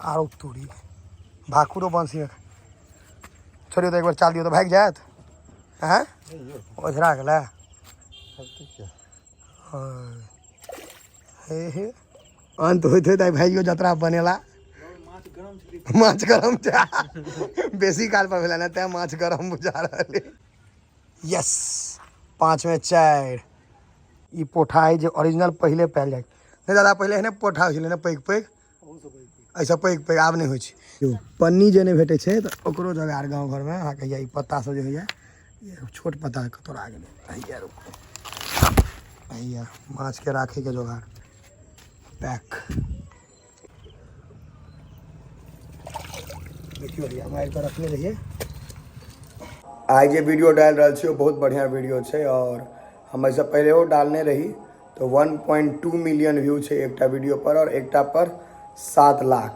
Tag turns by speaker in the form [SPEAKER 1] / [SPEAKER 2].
[SPEAKER 1] आरो तूरी भाकुरो बंसी में छोड़ियो तो एक बार चाल दियो तो भाग जात हैं ओझरा गेला हे अंत होते होते भाइयो जतरा बनेला माछ गरम था बेसी काल पर भेला ना ते माछ गरम बुझा रहले यस 5 में 4 ई पोठाई जो ओरिजिनल पहले पायल जाए नहीं दादा पहले है पोठा हो ना पैघ पैघ ऐसा पैघ पैघ आब नहीं हो पन्नी जे नहीं भेटे छै तो ओकरो जोगाड़ गाँव घर में अहाँके ई पत्ता सब जे होइए छोट पत्ता कतोड़ा गेलै हैया माछ के राखे के जोगाड़ पैक देखियो भैया मारि कर रखने रहिए आइ जे वीडियो डाल रहा छे बहुत बढ़िया वीडियो छे और हम ऐसे पहले वो डालने रही तो 1.2 मिलियन व्यू छे एकटा वीडियो पर और एकटा पर 7 लाख